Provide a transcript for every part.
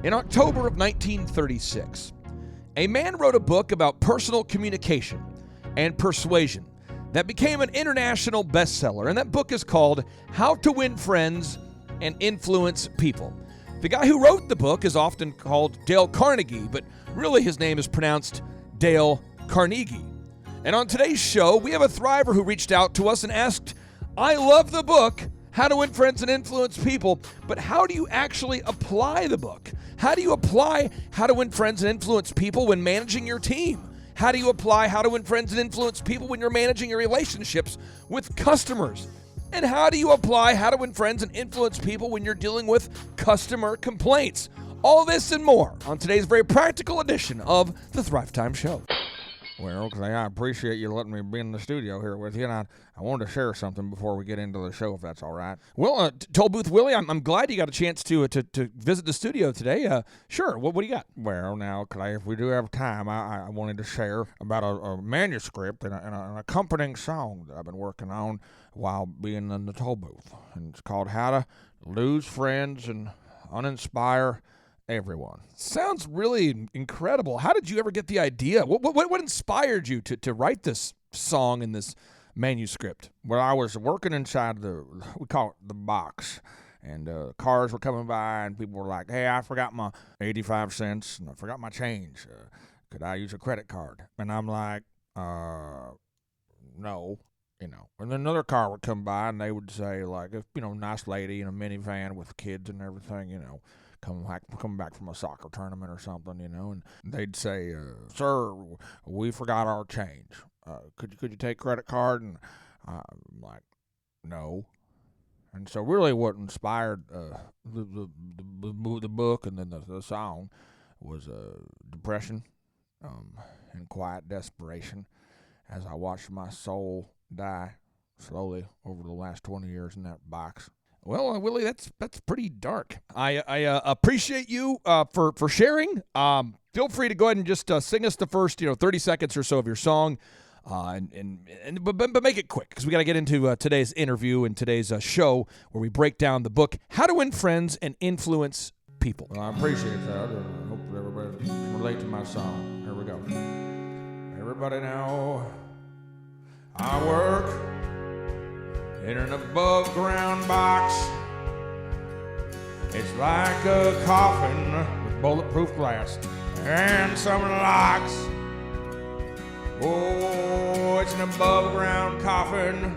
In October of 1936, a man wrote a book about personal communication and persuasion that became an international bestseller, and that book is called How to Win Friends and Influence People. The guy who wrote the book is often called Dale Carnegie, but really his name is pronounced Dale Carnegie. And on today's show, we have a thriver who reached out to us and asked, I love the book, How to Win Friends and Influence People, but how do you actually apply the book? How do you apply How to Win Friends and Influence People when managing your team? How do you apply How to Win Friends and Influence People when you're managing your relationships with customers? And how do you apply How to Win Friends and Influence People when you're dealing with customer complaints? All this and more on today's very practical edition of the Thrive Time Show. Well, Clay, I appreciate you letting me be in the studio here with you, and I wanted to share something before we get into the show, if that's all right. Well, Toll Booth Willie, I'm glad you got a chance to visit the studio today. Sure, what do you got? Well, now, Clay, if we do have time, I wanted to share about a manuscript and an accompanying song that I've been working on while being in the toll booth. And it's called How to Lose Friends and Uninspire Everyone. Sounds really incredible. How did you ever get the idea? What inspired you to write this song in this manuscript? Well, I was working inside we call it the box, and cars were coming by, and people were like, hey, I forgot my 85 cents, and I forgot my change. Could I use a credit card? And I'm like, no, And then another car would come by, and they would say, like, nice lady in a minivan with kids and everything, coming back from a soccer tournament or something, and they'd say, sir, we forgot our change. Could you take credit card? And I'm like, no. And so really what inspired the book and then the song was depression and quiet desperation as I watched my soul die slowly over the last 20 years in that box. Well, Willie, that's pretty dark. I appreciate you for sharing. Feel free to go ahead and just sing us the first 30 seconds or so of your song, but make it quick because we got to get into today's interview and today's show where we break down the book How to Win Friends and Influence People. Well, I appreciate that. I hope that everybody can relate to my song. Here we go. Everybody know I work in an above-ground box. It's like a coffin with bulletproof glass and some locks. Oh, it's an above-ground coffin.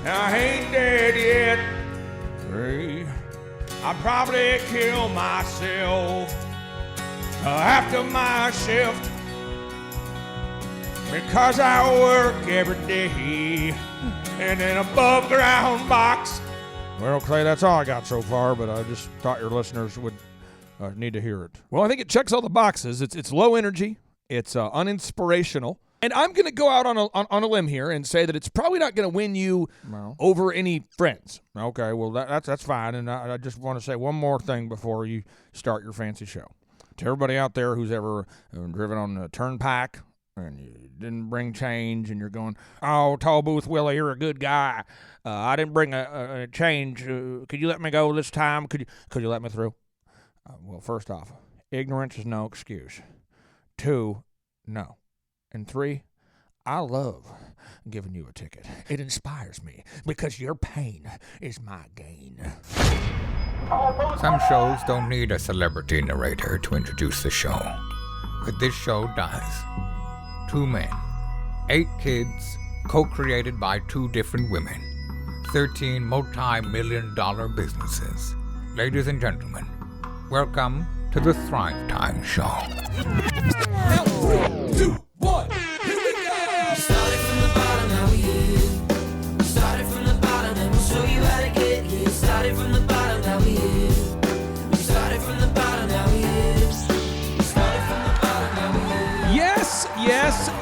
I ain't dead yet. Hey, I'll probably kill myself after my shift because I work every day in an above-ground box. Well, Clay, that's all I got so far, but I just thought your listeners would need to hear it. Well, I think it checks all the boxes. It's low energy. It's uninspirational. And I'm going to go out on a limb here and say that it's probably not going to win you over any friends. Okay, well, that's fine. And I just want to say one more thing before you start your fancy show. To everybody out there who's ever driven on the turnpike and you didn't bring change, and you're going, oh, Toll Booth Willie, you're a good guy. I didn't bring a change. Could you let me go this time? Could you let me through? Well, first off, ignorance is no excuse. 2, no. And 3, I love giving you a ticket. It inspires me because your pain is my gain. Some shows don't need a celebrity narrator to introduce the show, but this show does. 2 men, 8 kids, co-created by 2 different women, 13 multi-million-dollar businesses. Ladies and gentlemen, welcome to the Thrive Time Show. 3, 2, 1, here we go! Started from the bottom, now we here. Started from the bottom, and we'll show you how to get here. Started from the bottom, now we here. We started from the bottom, now we here. Started from the bottom, now we here.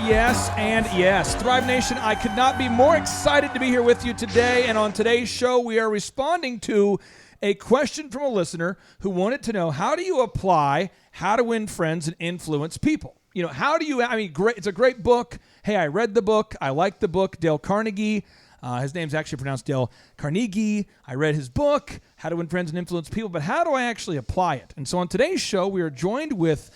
Yes, and yes. Thrive Nation, I could not be more excited to be here with you today. And on today's show, we are responding to a question from a listener who wanted to know, how do you apply How to Win Friends and Influence People? How do you, great, it's a great book. Hey, I read the book. I like the book. Dale Carnegie. His name's actually pronounced Dale Carnegie. I read his book, How to Win Friends and Influence People, but how do I actually apply it? And so on today's show, we are joined with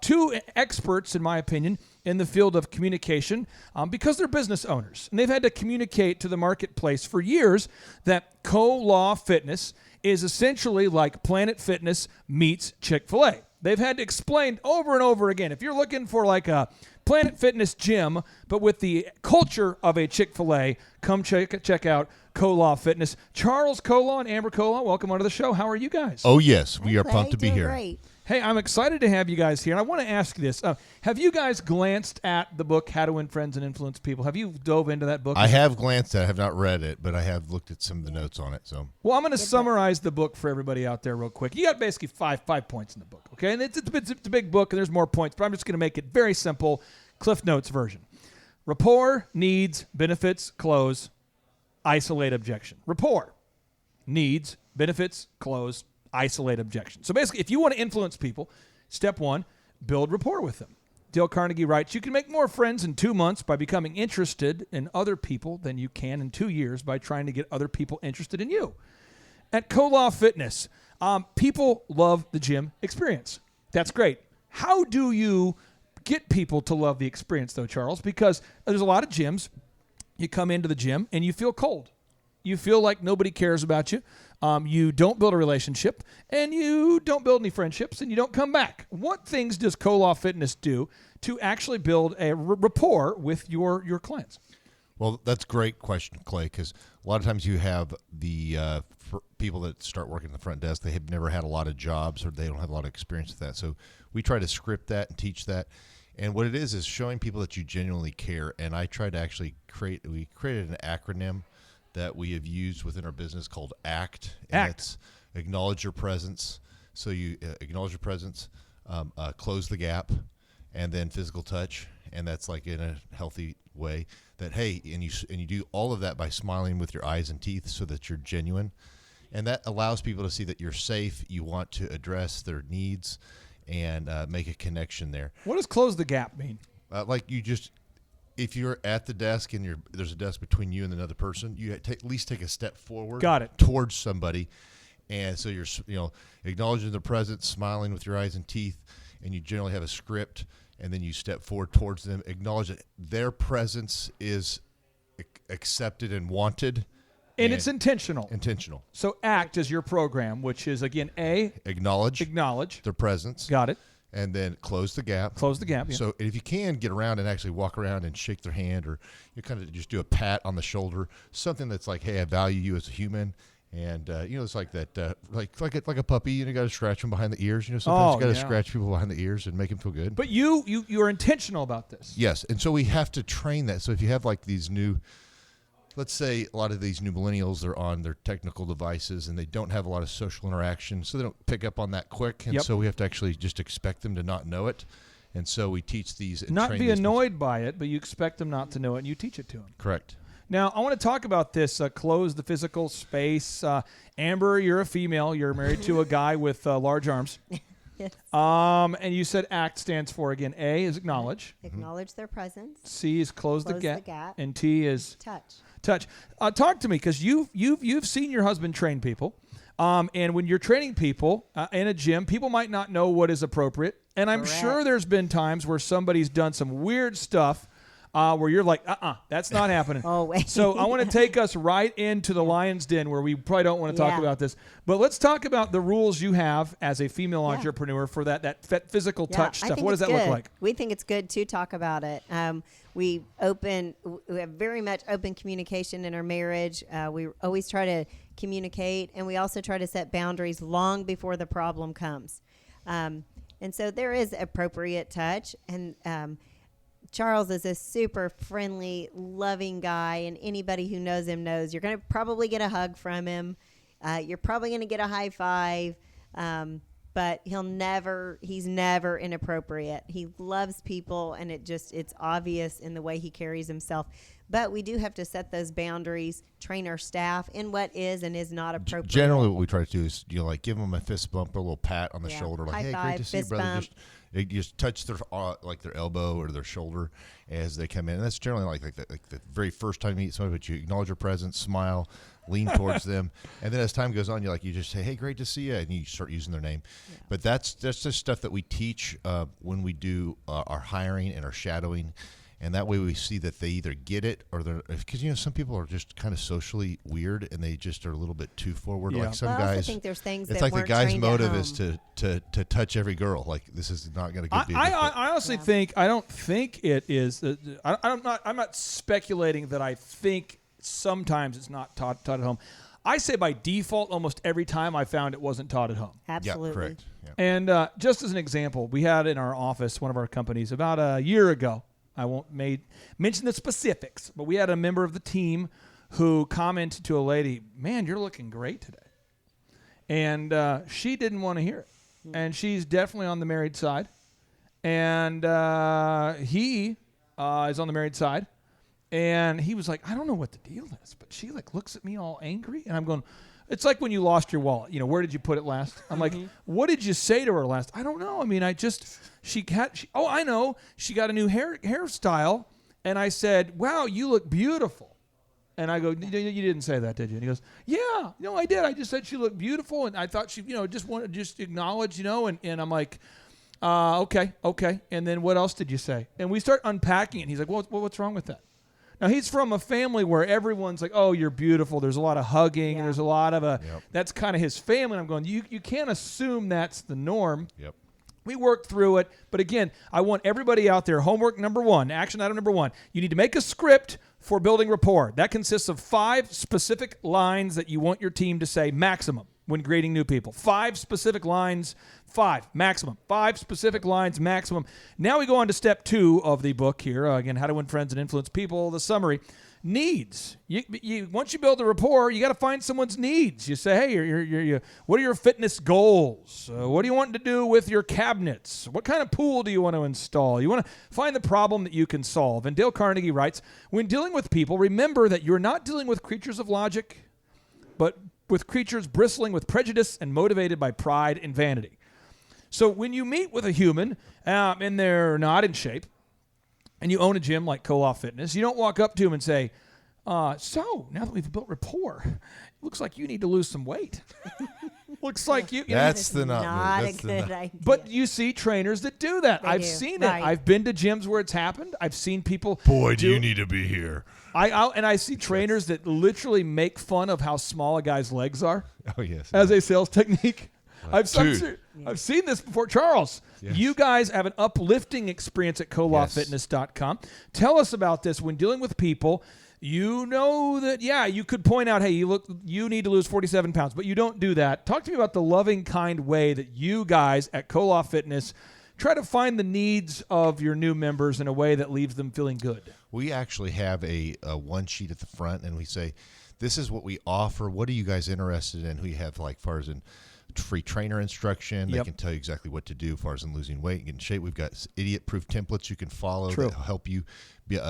two experts, in my opinion, in the field of communication because they're business owners. And they've had to communicate to the marketplace for years that Colaw Fitness is essentially like Planet Fitness meets Chick-fil-A. They've had to explain over and over again. If you're looking for like a Planet Fitness gym, but with the culture of a Chick-fil-A, come check out Colaw Fitness. Charles Colaw and Amber Colaw, welcome onto the show. How are you guys? Oh, yes. We are pumped to be here. Great. Hey, I'm excited to have you guys here. And I want to ask you this. Have you guys glanced at the book, How to Win Friends and Influence People? Have you dove into that book? I have glanced at it. I have not read it, but I have looked at some of the notes on it. So, well, I'm going to summarize the book for everybody out there real quick. You got basically five points in the book, okay? And it's a big book, and there's more points, but I'm just going to make it very simple, Cliff Notes version. Rapport, needs, benefits, close, isolate, objection. Rapport, needs, benefits, close, isolate, objection. So basically, if you want to influence people, step one, build rapport with them. Dale Carnegie writes, you can make more friends in 2 months by becoming interested in other people than you can in 2 years by trying to get other people interested in you. At Colaw Fitness, people love the gym experience. That's great. How do you get people to love the experience, though, Charles? Because there's a lot of gyms. You come into the gym and you feel cold. You feel like nobody cares about you. You don't build a relationship, and you don't build any friendships, and you don't come back. What things does Colaw Fitness do to actually build a rapport with your clients? well, that's a great question, Clay, because a lot of times you have the people that start working at the front desk, they have never had a lot of jobs or they don't have a lot of experience with that. So we try to script that and teach that. And what it is showing people that you genuinely care. And I try to actually we created an acronym that we have used within our business called ACT. And it's acknowledge your presence. So you acknowledge your presence, close the gap, and then physical touch. And that's like in a healthy way that, hey, and you do all of that by smiling with your eyes and teeth so that you're genuine. And that allows people to see that you're safe. You want to address their needs and make a connection there. What does close the gap mean? Like you just, if you're at the desk and there's a desk between you and another person, you at least take a step forward. Got it. Towards somebody. And so you're, acknowledging their presence, smiling with your eyes and teeth, and you generally have a script, and then you step forward towards them, acknowledge that their presence is accepted and wanted. And it's intentional. Intentional. So ACT is your program, which is, again, A. Acknowledge Acknowledge. their presence. Got it. And then close the gap. Close the gap, yeah. So if you can, get around and actually walk around and shake their hand, or you kind of just do a pat on the shoulder, something that's like, hey, I value you as a human. And, it's like that, like a puppy, you got to scratch them behind the ears. Sometimes you got to scratch people behind the ears and make them feel good. But you're intentional about this. Yes. And so we have to train that. So if you have like these new, let's say a lot of these new millennials, they're on their technical devices and they don't have a lot of social interaction. So they don't pick up on that quick. And so we have to actually just expect them to not know it. And so we teach these. And not train be these annoyed by it, but you expect them not to know it and you teach it to them. Correct. Now, I want to talk about this, close the physical space. Amber, you're a female. You're married to a guy with large arms. Yes. And you said ACT stands for, again, A is acknowledge. Acknowledge their presence. C is close the gap. And T is touch. Talk to me, because you've seen your husband train people. And when you're training people in a gym, people might not know what is appropriate. And I'm sure there's been times where somebody's done some weird stuff where you're like, that's not happening. Always. So I want to take us right into the lion's den where we probably don't want to talk about this. But let's talk about the rules you have as a female entrepreneur for that physical touch stuff. What does that look like? We think it's good to talk about it. We have very much open communication in our marriage. We always try to communicate, and we also try to set boundaries long before the problem comes. And so there is appropriate touch, and Charles is a super friendly, loving guy, and anybody who knows him knows you're going to probably get a hug from him. You're probably going to get a high five. But but he's never inappropriate. He loves people, and it's obvious in the way he carries himself. But we do have to set those boundaries, train our staff in what is and is not appropriate. Generally, what we try to do is, like give them a fist bump or a little pat on the Yeah. shoulder, like, High hey, five, great to see you, fist brother. bump. Just touch their like their elbow or their shoulder as they come in. And that's generally like the very first time you meet somebody, but you acknowledge their presence, smile, lean towards them, and then as time goes on, you just say, hey, great to see you, and you start using their name. Yeah. But that's just stuff that we teach when we do our hiring and our shadowing. And that way we see that they either get it or they're, because some people are just kind of socially weird and they just are a little bit too forward. Yeah. Like some I guys, also think there's things it's that like the weren't guy's trained at motive home. is to touch every girl. Like this is not going to be. I honestly think I don't think it is. I'm not speculating that I think sometimes it's not taught at home. I say by default, almost every time I found it wasn't taught at home. Absolutely. Yeah, correct. Yeah. And just as an example, we had in our office, one of our companies, about a year ago. I won't mention the specifics, but we had a member of the team who commented to a lady, man, you're looking great today. And she didn't want to hear it. And she's definitely on the married side. And he is on the married side. And he was like, I don't know what the deal is, but she looks at me all angry. And I'm going, it's like when you lost your wallet. Where did you put it last? I'm like, what did you say to her last? I don't know. I mean, I know. She got a new hairstyle. And I said, wow, you look beautiful. And I go, you didn't say that, did you? And he goes, yeah, no, I did. I just said she looked beautiful. And I thought she, just wanted to acknowledge, and I'm like, okay. And then what else did you say? And we start unpacking it. And he's like, well, what's wrong with that? Now, he's from a family where everyone's like, oh, you're beautiful. There's a lot of hugging. And there's a lot of that's kind of his family. And I'm going, you can't assume that's the norm. Yep. We worked through it. But again, I want everybody out there, homework number 1, action item number 1. You need to make a script for building rapport. That consists of 5 specific lines that you want your team to say maximum when greeting new people. 5 specific lines, 5 maximum. 5 specific lines maximum. Now we go on to step 2 of the book here. Again, how to win friends and influence people. The summary. Needs. Once you build the rapport, you got to find someone's needs. You say, hey, what are your fitness goals? What do you want to do with your cabinets? What kind of pool do you want to install? You want to find the problem that you can solve. And Dale Carnegie writes, when dealing with people, remember that you're not dealing with creatures of logic, but with creatures bristling with prejudice and motivated by pride and vanity. So when you meet with a human and they're not in shape, and you own a gym like Colaw Fitness, you don't walk up to him and say, so now that we've built rapport, it looks like you need to lose some weight. Looks like you. That's Not That's a good idea. But you see trainers that do that. I've do. seen Right. it. I've been to gyms where it's happened. I've seen people. Boy, do you need to be here. I see trainers that literally make fun of how small a guy's legs are Oh yes. as a sales technique. I've dude. seen this before. Charles, Yes. you guys have an uplifting experience at colawfitness.com. Tell us about this. When dealing with people, you know that, you could point out, hey, you need to lose 47 pounds, but you don't do that. Talk to me about the loving, kind way that you guys at Colaw Fitness try to find the needs of your new members in a way that leaves them feeling good. We actually have a one sheet at the front, and we say, this is what we offer. What are you guys interested in? We have, like, far as in free trainer instruction. They can tell you exactly what to do as far as in losing weight and getting in shape. We've got idiot-proof templates you can follow that help you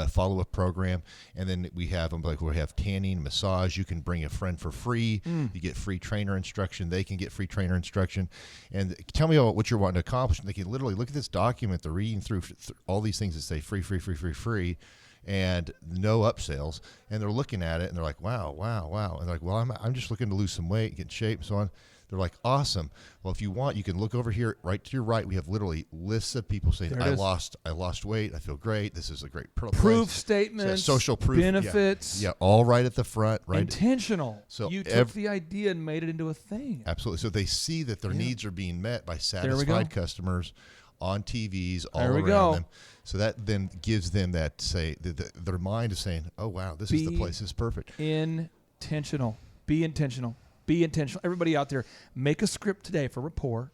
follow a program. And then we have them we have tanning, massage. You can bring a friend for free. You get free trainer instruction. They can get free trainer instruction. And tell me about what you're wanting to accomplish. And they can literally look at this document. They're reading through all these things that say free, and no upsells. And they're looking at it, and they're like, wow. And they're like, well, I'm just looking to lose some weight, get in shape, and so on. They're like, awesome. Well, if you want, you can look over here, right to your right. We have literally lists of people saying, I lost weight. I feel great. This is a great proof statements, social proof, benefits. Yeah, all right at the front. Right. Intentional. So you took the idea and made it into a thing. Absolutely. So they see that their needs are being met by satisfied customers on TVs all around them. So that then gives them that, their mind is saying, oh, wow, this is the place. This is perfect. Intentional. Be intentional. Be intentional. Everybody out there, make a script today for rapport.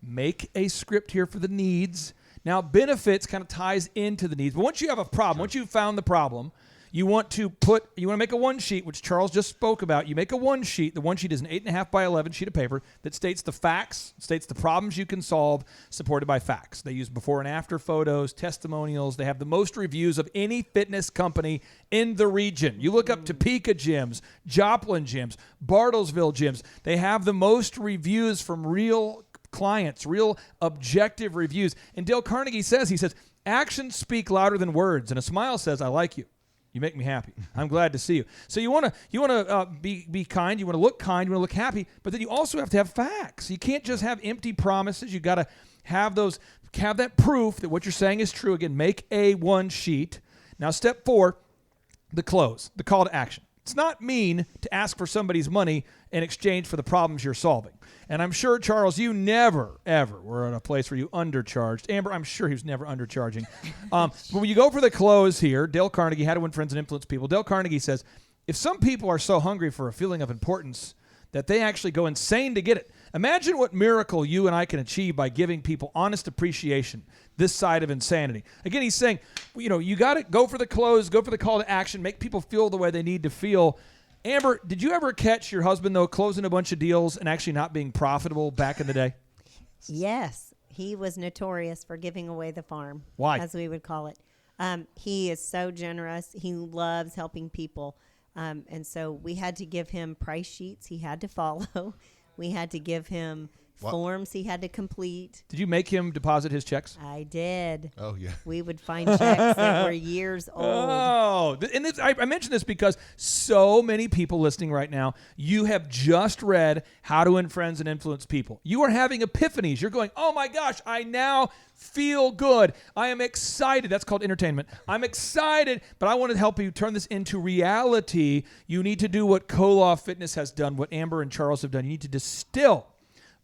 Make a script here for the needs. Now, benefits kind of ties into the needs. But once you have a problem, once you've found the problem, You want to make a one sheet, which Charles just spoke about. You make a one sheet. The one sheet is an 8.5 by 11 sheet of paper that states the facts, states the problems you can solve, supported by facts. They use before and after photos, testimonials. They have the most reviews of any fitness company in the region. You look up Topeka gyms, Joplin gyms, Bartlesville gyms. They have the most reviews from real clients, real objective reviews. And Dale Carnegie says, actions speak louder than words, and a smile says, I like you. You make me happy. I'm glad to see you. So you want to be kind. You want to look kind. You want to look happy. But then you also have to have facts. You can't just have empty promises. You got to have that proof that what you're saying is true. Again, make a one sheet. Now, step 4, the close, the call to action. It's not mean to ask for somebody's money in exchange for the problems you're solving. And I'm sure, Charles, you never, ever were in a place where you undercharged. Amber, I'm sure he was never undercharging. But when you go for the close here, Dale Carnegie, How to Win Friends and Influence People. Dale Carnegie says, if some people are so hungry for a feeling of importance that they actually go insane to get it, imagine what miracle you and I can achieve by giving people honest appreciation this side of insanity. Again, he's saying, you got to go for the close, go for the call to action, make people feel the way they need to feel. Amber, did you ever catch your husband, though, closing a bunch of deals and actually not being profitable back in the day? Yes. He was notorious for giving away the farm. Why? As we would call it. He is so generous. He loves helping people. And so we had to give him price sheets he had to follow. We had to give him forms he had to complete. Did you make him deposit his checks? I did. Oh, yeah. We would find checks that were years old. Oh, and I mention this because so many people listening right now, you have just read How to Win Friends and Influence People. You are having epiphanies. You're going, oh my gosh, I now feel good. I am excited. That's called entertainment. I'm excited, but I want to help you turn this into reality. You need to do what Colaw Fitness has done, what Amber and Charles have done. You need to distill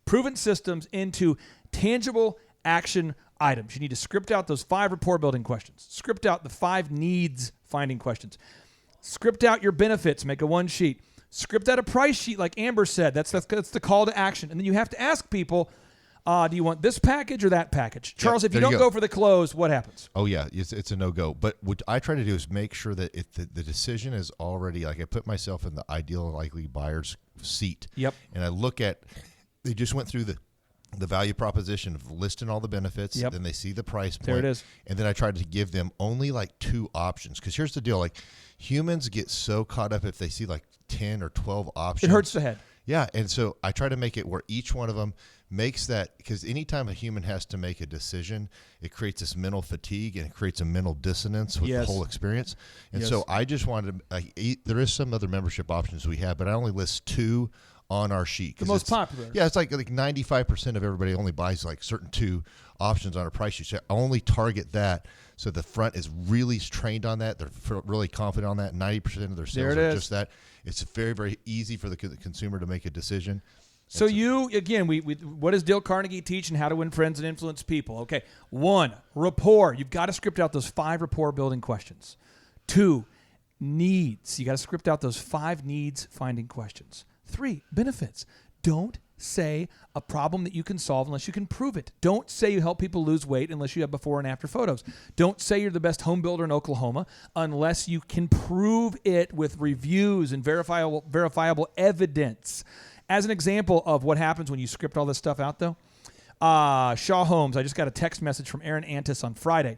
proven systems into tangible action items. You need to script out those 5 rapport building questions. Script out the 5 needs finding questions. Script out your benefits. Make a one sheet. Script out a price sheet like Amber said. That's the call to action. And then you have to ask people, do you want this package or that package? Charles, if you don't go for the close, what happens? Oh, yeah, it's a no-go. But what I try to do is make sure that if the decision is already, like I put myself in the ideal likely buyer's seat. Yep. And I look at, they just went through the value proposition of listing all the benefits. Yep. Then they see the price point. There it is. And then I tried to give them only like 2 options. Because here's the deal. Like humans get so caught up if they see like 10 or 12 options. It hurts the head. Yeah. And so I try to make it where each one of them makes that, because anytime a human has to make a decision, it creates this mental fatigue and it creates a mental dissonance with the whole experience. And so I just wanted to, there is some other membership options we have, but I only list 2 on our sheet. The most popular. Yeah, it's like 95% of everybody only buys like certain 2 options on a price sheet. So I only target that. So the front is really trained on that. They're really confident on that. 90% of their sales are just that. It's very, very easy for the consumer to make a decision. So what does Dale Carnegie teach in How to Win Friends and Influence People? Okay, 1, rapport. You've got to script out those 5 rapport building questions. 2, needs. You got to script out those 5 needs finding questions. 3, benefits. Don't say a problem that you can solve unless you can prove it. Don't say you help people lose weight unless you have before and after photos. Don't say you're the best home builder in Oklahoma unless you can prove it with reviews and verifiable evidence. As an example of what happens when you script all this stuff out, though, Shaw Homes, I just got a text message from Aaron Antis on Friday.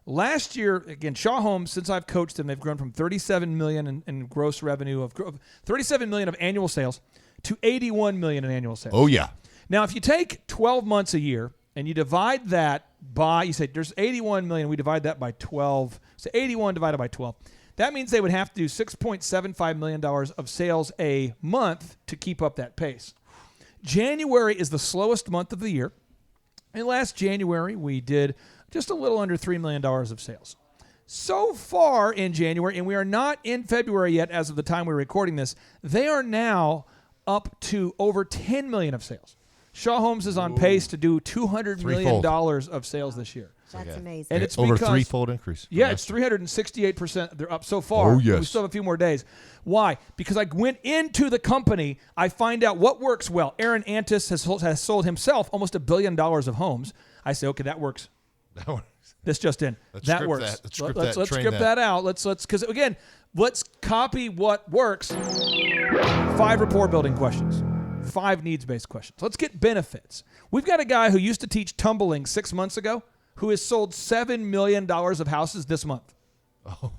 Last year, again, Shaw Homes, since I've coached them, they've grown from $37 million in gross revenue of $37 million of annual sales to $81 million in annual sales. Oh, yeah. Now, if you take 12 months a year and you divide that by, you say there's $81 million, we divide that by 12. So 81 divided by 12. That means they would have to do $6.75 million of sales a month to keep up that pace. January is the slowest month of the year. And last January, we did just a little under $3 million of sales. So far in January, and we are not in February yet as of the time we're recording this, they are now up to over $10 million of sales. Shaw Homes is on pace to do $200 million of sales this year. That's amazing. And it's over because, 3-fold increase. Yeah, it's 368%. They're up so far. Oh, yes. We still have a few more days. Why? Because I went into the company. I find out what works well. Aaron Antis has sold himself almost $1 billion of homes. I say, okay, that works. This just in. Let's that script works. that. Let's script let's that, train script that. that out. Let's because again, let's copy what works. 5 rapport building questions. 5 needs-based questions. Let's get benefits. We've got a guy who used to teach tumbling 6 months ago who has sold $7 million of houses this month. Oh.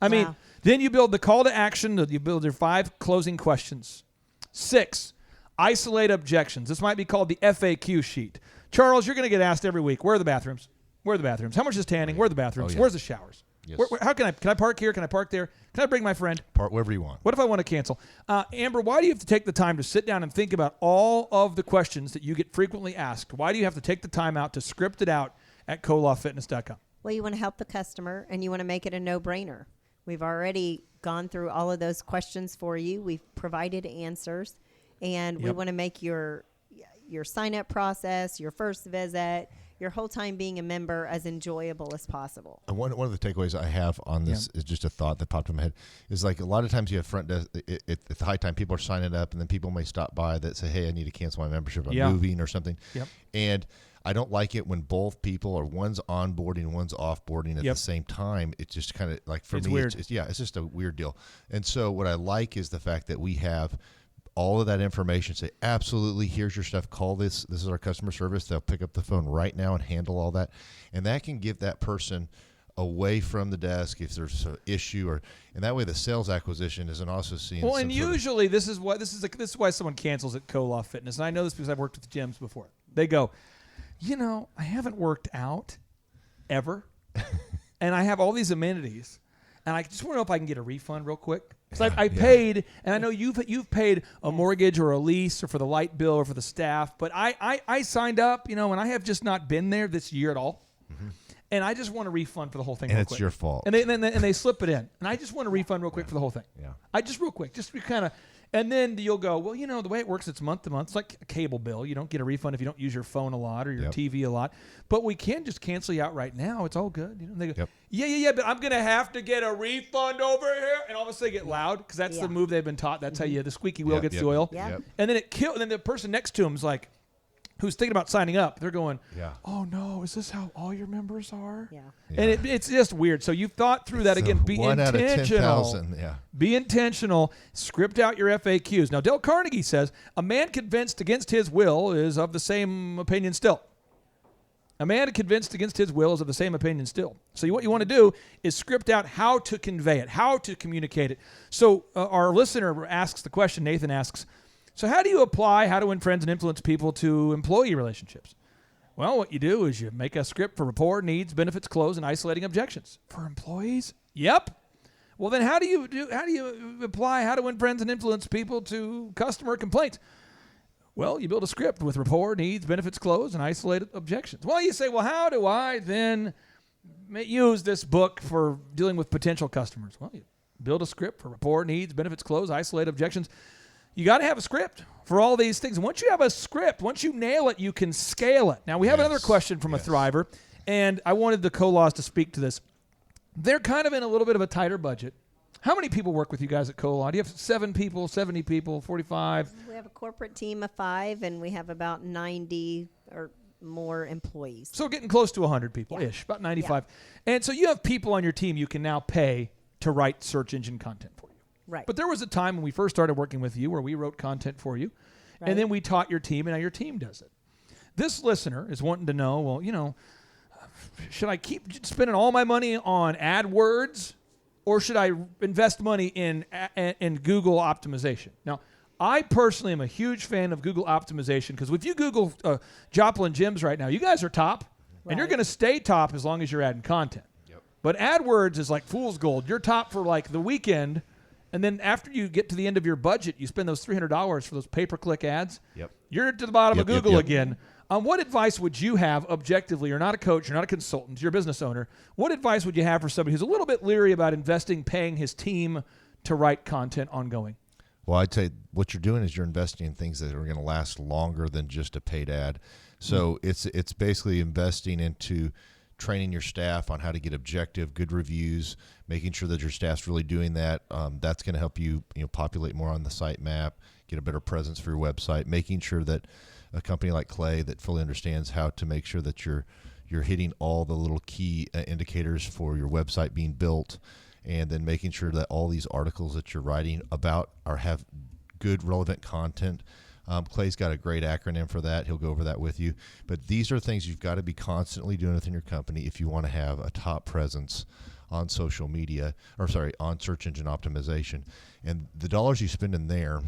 I mean, Wow. then you build the call to action. You build your 5 closing questions. 6, isolate objections. This might be called the FAQ sheet. Charles, you're going to get asked every week, where are the bathrooms? Where are the bathrooms? How much is tanning? Where are the bathrooms? Oh, yeah. Where's the showers? Yes. How can I park here? Can I park there? Can I bring my friend? Part wherever you want. What if I want to cancel? Amber, why do you have to take the time to sit down and think about all of the questions that you get frequently asked? Why do you have to take the time out to script it out at colawfitness.com? Well, you want to help the customer and you want to make it a no-brainer. We've already gone through all of those questions for you. We've provided answers, and we want to make your sign-up process, your first visit, your whole time being a member as enjoyable as possible. And one of the takeaways I have on this is just a thought that popped in my head is like a lot of times you have front desk at the high time, people are signing up, and then people may stop by that say, hey, I need to cancel my membership. I'm moving or something. Yep. And I don't like it when both people or one's onboarding, one's offboarding at the same time. It's just kind of like for It's me, weird. it's just a weird deal. And so what I like is the fact that we have all of that information. Say, absolutely, here's your stuff. Call this. This is our customer service. They'll pick up the phone right now and handle all that. And that can give that person away from the desk if there's an issue, and that way the sales acquisition isn't also seen. Well, and usually this is why someone cancels at Colaw Fitness. And I know this because I've worked with gyms before. They go, I haven't worked out ever, and I have all these amenities, and I just want to know if I can get a refund real quick. Because I paid, and I know you've paid a mortgage or a lease or for the light bill or for the staff, but I signed up, and I have just not been there this year at all. Mm-hmm. And I just want a refund for the whole thing. And real it's quick. your fault. And they slip it in, and I just want a refund real quick for the whole thing. Yeah. I just real quick, just kind of, and then you'll go, well, the way it works, it's month to month. It's like a cable bill. You don't get a refund if you don't use your phone a lot or your TV a lot. But we can just cancel you out right now. It's all good. They go, yeah, but I'm gonna have to get a refund over here, and all of a sudden they get loud because that's the move they've been taught. That's how the squeaky wheel gets the oil. Yep. And then and then the person next to him is like, who's thinking about signing up, they're going, oh no, is this how all your members are? Yeah. And it's just weird. So you've thought through that again. Be 1 out of intentional. 10,000. Be intentional. Script out your FAQs. Now, Dale Carnegie says, a man convinced against his will is of the same opinion still. A man convinced against his will is of the same opinion still. So what you want to do is script out how to convey it, how to communicate it. So our listener asks the question, Nathan asks, so how do you apply how to win friends and influence people to employee relationships? Well, what you do is you make a script for rapport, needs, benefits, close, and isolating objections. For employees? Yep. Well, then how do you apply how to win friends and influence people to customer complaints? Well, you build a script with rapport, needs, benefits, close, and isolated objections. Well, you say, well, how do I then use this book for dealing with potential customers? Well, you build a script for rapport, needs, benefits, close, isolated objections. You got to have a script for all these things. And once you have a script, once you nail it, you can scale it. Now, we have another question from a Thriver, and I wanted the Colaws to speak to this. They're kind of in a little bit of a tighter budget. How many people work with you guys at Colaw? Do you have 7 people, 70 people, 45? We have a corporate team of 5, and we have about 90 or more employees. So getting close to 100 people-ish, about 95. Yeah. And so you have people on your team you can now pay to write search engine content for you. Right. But there was a time when we first started working with you where we wrote content for you, and then we taught your team, and now your team does it. This listener is wanting to know, well, should I keep spending all my money on AdWords, or should I invest money in Google optimization? Now, I personally am a huge fan of Google optimization because if you Google Joplin Gyms right now, you guys are top, and you're going to stay top as long as you're adding content. Yep. But AdWords is like fool's gold. You're top for like the weekend. And then after you get to the end of your budget, you spend those $300 for those pay-per-click ads. Yep. You're to the bottom of Google again. What advice would you have objectively? You're not a coach. You're not a consultant. You're a business owner. What advice would you have for somebody who's a little bit leery about investing, paying his team to write content ongoing? Well, I'd say what you're doing is you're investing in things that are going to last longer than just a paid ad. So it's basically investing into training your staff on how to get objective, good reviews, making sure that your staff's really doing that. That's going to help you, populate more on the sitemap, get a better presence for your website, making sure that a company like Clay that fully understands how to make sure that your you're hitting all the little key indicators for your website being built, and then making sure that all these articles that you're writing about have good relevant content. Clay's got a great acronym for that. He'll go over that with you. But these are things you've got to be constantly doing within your company if you want to have a top presence on social media, on search engine optimization. And the dollars you spend in there,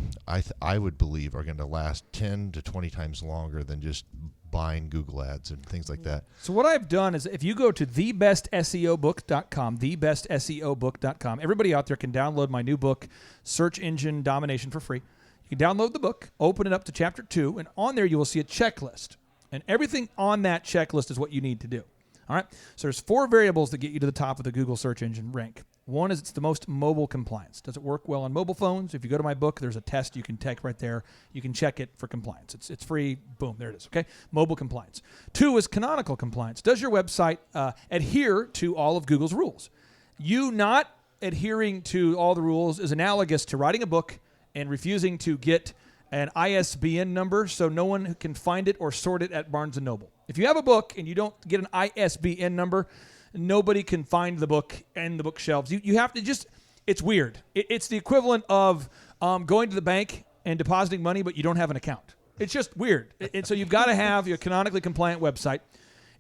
I would believe, are going to last 10 to 20 times longer than just buying Google ads and things like that. So what I've done is, if you go to thebestseobook.com, thebestseobook.com, everybody out there can download my new book, Search Engine Domination, for free. You can download the book, open it up to chapter 2, and on there you will see a checklist. And everything on that checklist is what you need to do. All right? So there's 4 variables that get you to the top of the Google search engine rank. One is it's the most mobile compliance. Does it work well on mobile phones? If you go to my book, there's a test you can take right there. You can check it for compliance. It's free. Boom, there it is. Okay? Mobile compliance. 2 is canonical compliance. Does your website adhere to all of Google's rules? You not adhering to all the rules is analogous to writing a book and refusing to get an ISBN number so no one can find it or sort it at Barnes & Noble. If you have a book and you don't get an ISBN number, nobody can find the book in the bookshelves. You have to just, it's weird. It's the equivalent of going to the bank and depositing money, but you don't have an account. It's just weird. So you've got to have your canonically compliant website.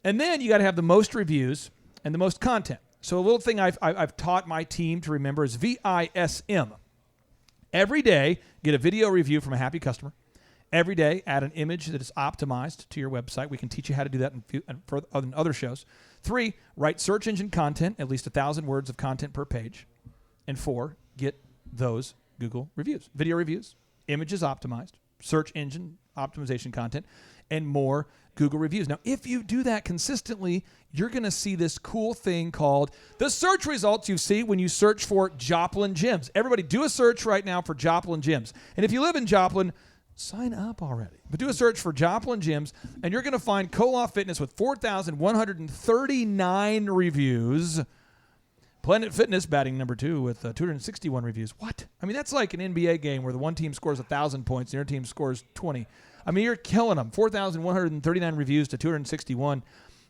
And then you got to have the most reviews and the most content. So a little thing I've taught my team to remember is VISM. Every day, get a video review from a happy customer. Every day, add an image that is optimized to your website. We can teach you how to do that in other shows. 3, write search engine content, at least 1,000 words of content per page. And 4, get those Google reviews, video reviews, images optimized, search engine optimization content, and more Google reviews. Now, if you do that consistently, you're going to see this cool thing called the search results you see when you search for Joplin Gyms. Everybody, do a search right now for Joplin Gyms. And if you live in Joplin, sign up already. But do a search for Joplin Gyms, and you're going to find Colaw Fitness with 4,139 reviews. Planet Fitness batting number 2 with 261 reviews. What? I mean, that's like an NBA game where the one team scores 1,000 points, the other team scores 20. I mean, you're killing them. 4,139 reviews to 261.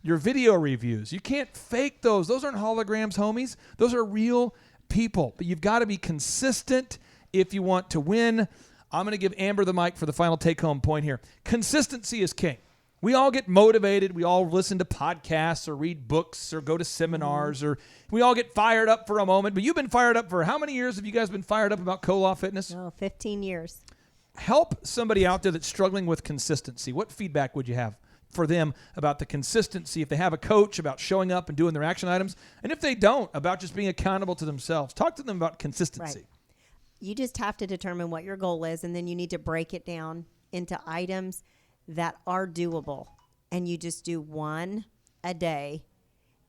Your video reviews, you can't fake those. Those aren't holograms, homies. Those are real people. But you've got to be consistent if you want to win. I'm going to give Amber the mic for the final take-home point here. Consistency is king. We all get motivated. We all listen to podcasts or read books or go to seminars, or we all get fired up for a moment. But you've been fired up for how many years have you guys been fired up about Colaw Fitness? Oh, 15 years. Help somebody out there that's struggling with consistency. What feedback would you have for them about the consistency, if they have a coach, about showing up and doing their action items, and if they don't, about just being accountable to themselves? Talk to them about consistency. Right. You just have to determine what your goal is, and then you need to break it down into items that are doable. And you just do one a day.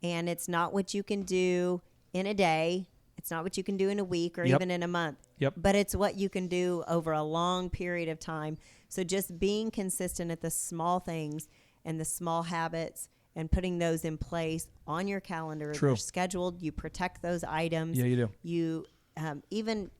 And it's not what you can do in a day. It's not what you can do in a week or even in a month. But it's what you can do over a long period of time. So just being consistent at the small things and the small habits and putting those in place on your calendar. True. They're scheduled. You protect those items. Yeah, you do. You even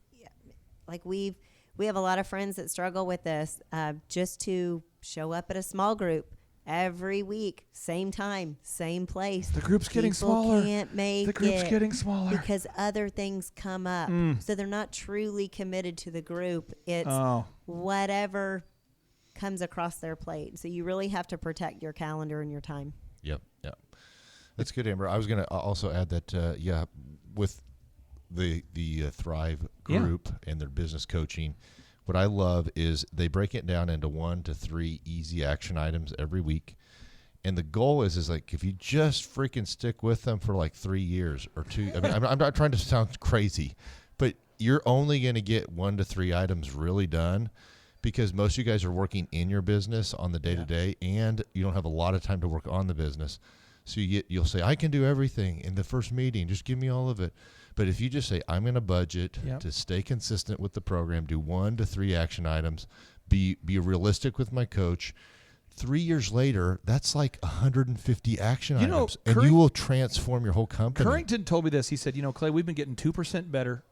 like we have a lot of friends that struggle with this. Just to show up at a small group every week, same time, same place. The group's getting smaller. Can't make the group's it getting smaller because other things come up. So they're not truly committed to the group. It's whatever comes across their plate. So you really have to protect your calendar and your time. Yep. That's good, Amber. I was going to also add that, with the Thrive group and their business coaching, what I love is they break it down into 1 to 3 easy action items every week. And the goal is like, if you just freaking stick with them for like 3 years or 2, I mean, I'm not trying to sound crazy, but you're only going to get 1 to 3 items really done, because most of you guys are working in your business on the day-to-day, and you don't have a lot of time to work on the business. So you'll say, I can do everything in the first meeting. Just give me all of it. But if you just say, I'm going to budget to stay consistent with the program, do 1 to 3 action items, be realistic with my coach, 3 years later, that's like 150 action items, and you will transform your whole company. Currington told me this. He said, Clay, we've been getting 2% better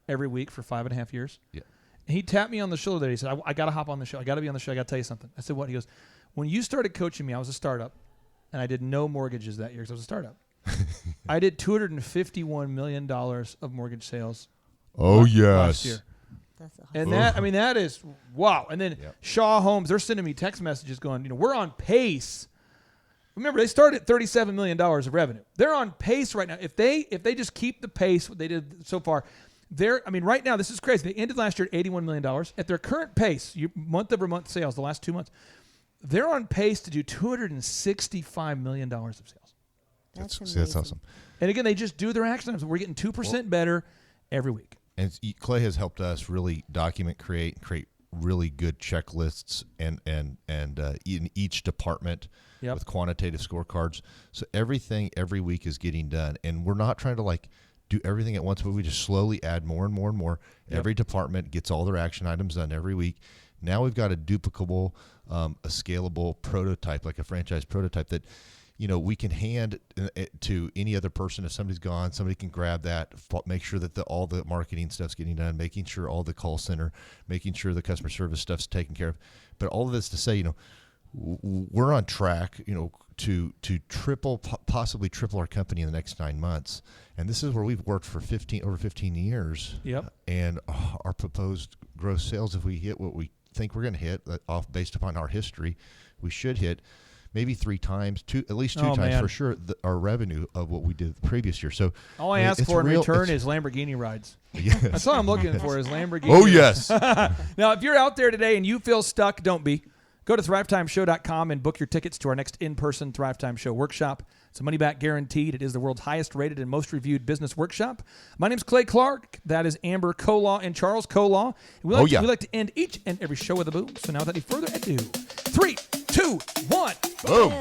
every week for 5.5 years. Yeah. And he tapped me on the shoulder there. He said, I got to hop on the show. I got to be on the show. I got to tell you something. I said, what? He goes, when you started coaching me, I was a startup. and I did no mortgages that year because I was a startup. I did $251 million of mortgage sales. Oh, last year. That's awesome. And that is wow. And then Shaw Homes, they're sending me text messages going, we're on pace. Remember, they started at $37 million of revenue. They're on pace right now. If they just keep the pace what they did so far, right now this is crazy. They ended last year at $81 million. At their current pace, month over month sales, the last 2 months, they're on pace to do $265 million of sales. That's awesome. And again, they just do their action items. We're getting 2% better every week. And Clay has helped us really document, create really good checklists and in each department with quantitative scorecards. So everything every week is getting done. And we're not trying to do everything at once, but we just slowly add more and more and more. Yep. Every department gets all their action items done every week. Now we've got a duplicable, a scalable prototype, like a franchise prototype that we can hand to any other person. If somebody's gone, somebody can grab that, make sure that all the marketing stuff's getting done, making sure all the call center, making sure the customer service stuff's taken care of. But all of this to say, we're on track, to triple, possibly triple our company in the next 9 months. And this is where we've worked for over 15 years. Yep. And our proposed gross sales, if we hit what we think we're going to hit, based upon our history, we should hit maybe 3 times, at least two times for sure, our revenue of what we did the previous year. So all I ask for in return is Lamborghini rides. Yes. That's all I'm looking for is Lamborghini. Oh, yes. Now, if you're out there today and you feel stuck, don't be. Go to thrivetimeshow.com and book your tickets to our next in-person Thrive Time Show workshop. It's a money-back guaranteed. It is the world's highest-rated and most reviewed business workshop. My name's Clay Clark. That is Amber Colaw and Charles Colaw. We like to end each and every show with a boom. So now without any further ado, 3, 2, 1, boom.